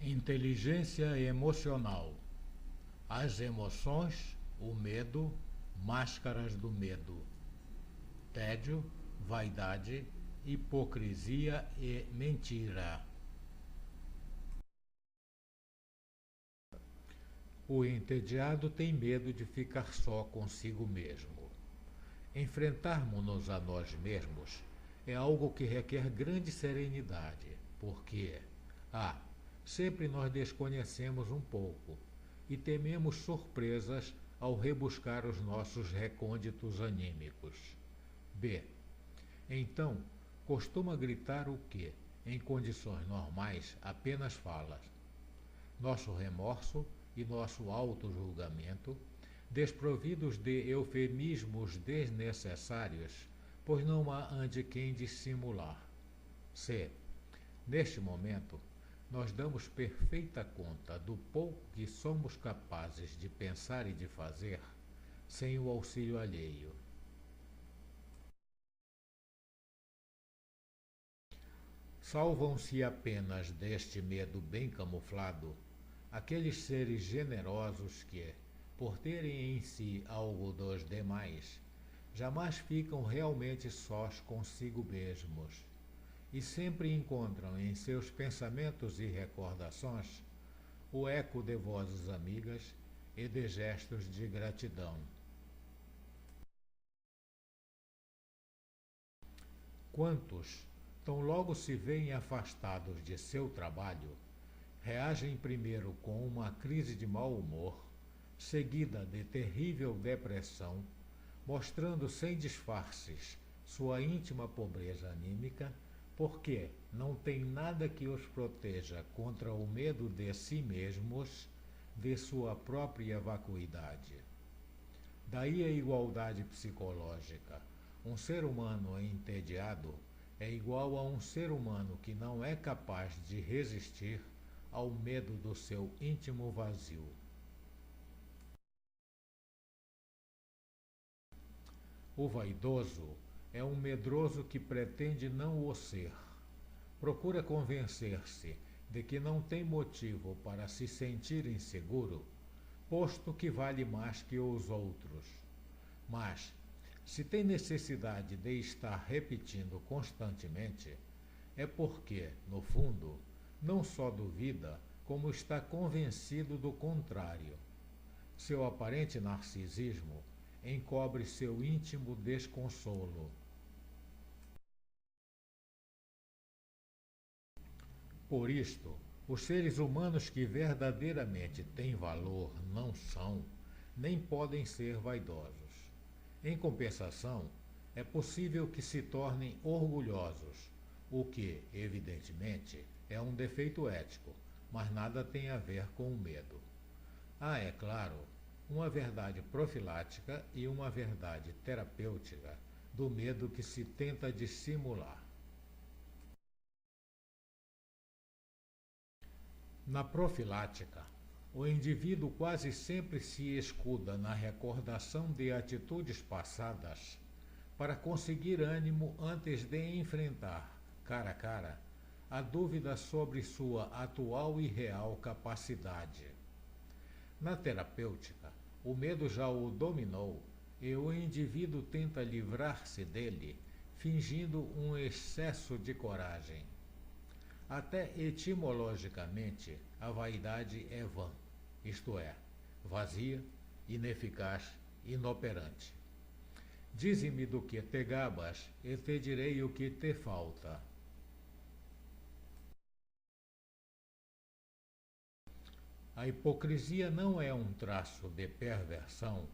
Inteligência emocional. As emoções, o medo, máscaras do medo. Tédio, vaidade, hipocrisia e mentira. O entediado tem medo de ficar só consigo mesmo. Enfrentarmos-nos a nós mesmos é algo que requer grande serenidade, porque a. Sempre nós desconhecemos um pouco e tememos surpresas ao rebuscar os nossos recônditos anímicos. B. Então, costuma gritar o que, em condições normais, apenas fala. Nosso remorso e nosso auto-julgamento, desprovidos de eufemismos desnecessários, pois não há ante quem dissimular. C. Neste momento, nós damos perfeita conta do pouco que somos capazes de pensar e de fazer sem o auxílio alheio. Salvam-se apenas deste medo bem camuflado aqueles seres generosos que, por terem em si algo dos demais, jamais ficam realmente sós consigo mesmos e sempre encontram em seus pensamentos e recordações o eco de vozes amigas e de gestos de gratidão. Quantos, tão logo se veem afastados de seu trabalho, reagem primeiro com uma crise de mau humor, seguida de terrível depressão, mostrando sem disfarces sua íntima pobreza anímica, porque não tem nada que os proteja contra o medo de si mesmos, de sua própria vacuidade. Daí a igualdade psicológica. Um ser humano entediado é igual a um ser humano que não é capaz de resistir ao medo do seu íntimo vazio. O vaidoso é um medroso que pretende não o ser. Procura convencer-se de que não tem motivo para se sentir inseguro, posto que vale mais que os outros. Mas, se tem necessidade de estar repetindo constantemente, é porque, no fundo, não só duvida, como está convencido do contrário. Seu aparente narcisismo encobre seu íntimo desconsolo. Por isto, os seres humanos que verdadeiramente têm valor não são, nem podem ser vaidosos. Em compensação, é possível que se tornem orgulhosos, o que, evidentemente, é um defeito ético, mas nada tem a ver com o medo. Há, é claro, uma verdade profilática e uma verdade terapêutica do medo que se tenta dissimular. Na profilática, o indivíduo quase sempre se escuda na recordação de atitudes passadas para conseguir ânimo antes de enfrentar, cara a cara, a dúvida sobre sua atual e real capacidade. Na terapêutica, o medo já o dominou e o indivíduo tenta livrar-se dele, fingindo um excesso de coragem. Até etimologicamente, a vaidade é vã, isto é, vazia, ineficaz, inoperante. Dize-me do que te gabas, e te direi o que te falta. A hipocrisia não é um traço de perversão,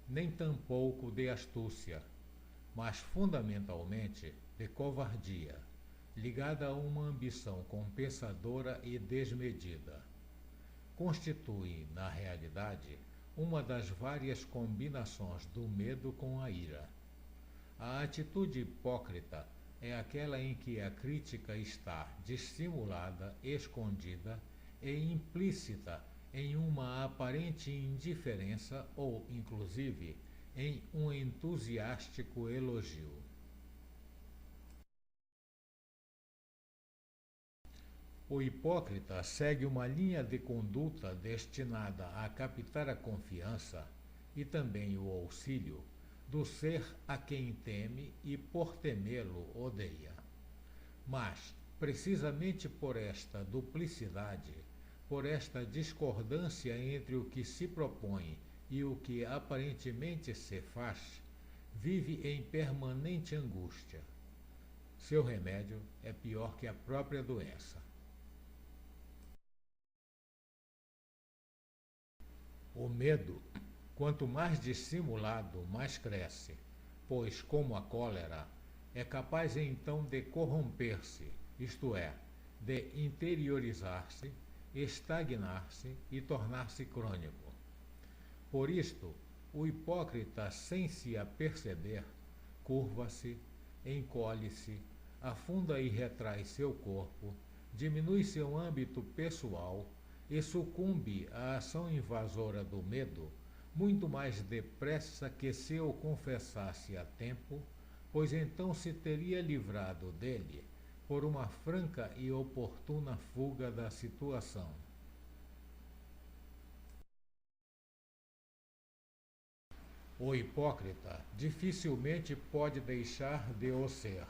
nem tampouco de astúcia, mas fundamentalmente de covardia, ligada a uma ambição compensadora e desmedida. Constitui, na realidade, uma das várias combinações do medo com a ira. A atitude hipócrita é aquela em que a crítica está dissimulada, escondida e implícita em uma aparente indiferença ou, inclusive, em um entusiástico elogio. O hipócrita segue uma linha de conduta destinada a captar a confiança e também o auxílio do ser a quem teme e por temê-lo odeia. Mas, precisamente por esta duplicidade, por esta discordância entre o que se propõe e o que aparentemente se faz, vive em permanente angústia. Seu remédio é pior que a própria doença. O medo, quanto mais dissimulado, mais cresce, pois, como a cólera, é capaz então de corromper-se, isto é, de interiorizar-se, estagnar-se e tornar-se crônico. Por isto, o hipócrita, sem se aperceber, curva-se, encolhe-se, afunda e retrai seu corpo, diminui seu âmbito pessoal e sucumbe à ação invasora do medo muito mais depressa que se o confessasse a tempo, pois então se teria livrado dele por uma franca e oportuna fuga da situação. O hipócrita dificilmente pode deixar de o ser.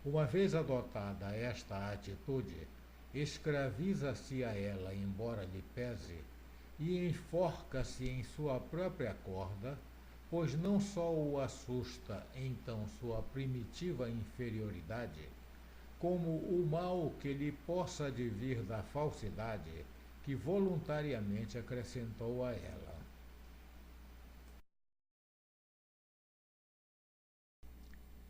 Uma vez adotada esta atitude, escraviza-se a ela, embora lhe pese, e enforca-se em sua própria corda, pois não só o assusta então sua primitiva inferioridade, como o mal que lhe possa advir da falsidade que voluntariamente acrescentou a ela.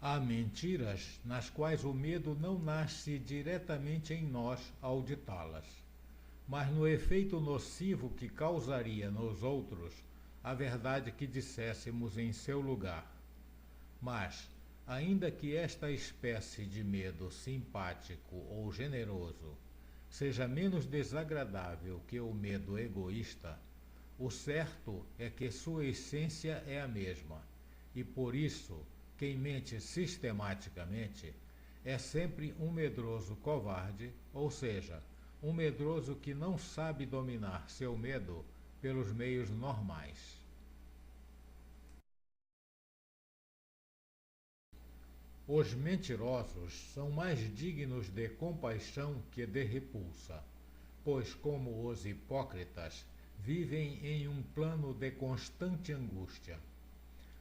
Há mentiras nas quais o medo não nasce diretamente em nós ao ditá-las, mas no efeito nocivo que causaria nos outros a verdade que disséssemos em seu lugar. Mas, ainda que esta espécie de medo simpático ou generoso seja menos desagradável que o medo egoísta, o certo é que sua essência é a mesma, e por isso, quem mente sistematicamente é sempre um medroso covarde, ou seja, um medroso que não sabe dominar seu medo pelos meios normais. Os mentirosos são mais dignos de compaixão que de repulsa, pois, como os hipócritas, vivem em um plano de constante angústia,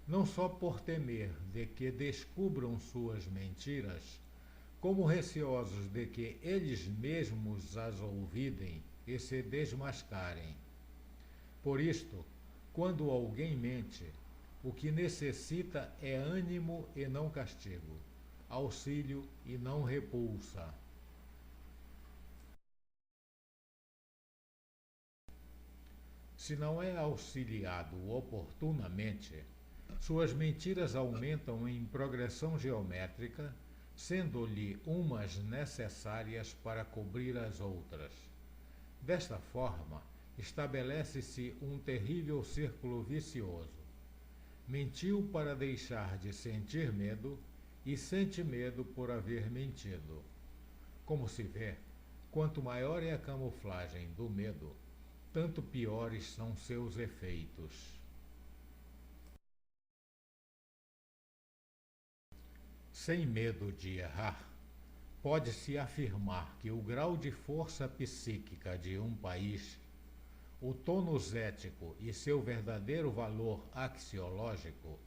não só por temer de que descubram suas mentiras, como receosos de que eles mesmos as ouvidem e se desmascarem. Por isto, quando alguém mente, o que necessita é ânimo e não castigo, auxílio e não repulsa. Se não é auxiliado oportunamente, suas mentiras aumentam em progressão geométrica, sendo-lhe umas necessárias para cobrir as outras. Desta forma, estabelece-se um terrível círculo vicioso. Mentiu para deixar de sentir medo e sente medo por haver mentido. Como se vê, quanto maior é a camuflagem do medo, tanto piores são seus efeitos. Sem medo de errar, pode-se afirmar que o grau de força psíquica de um país, o tônus ético e seu verdadeiro valor axiológico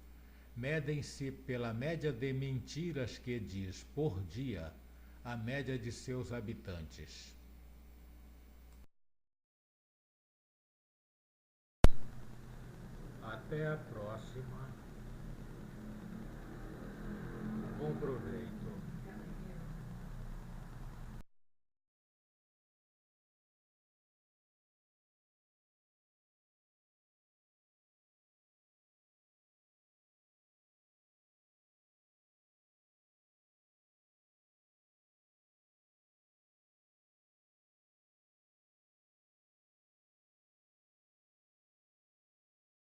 medem-se pela média de mentiras que diz por dia a média de seus habitantes. Até a próxima.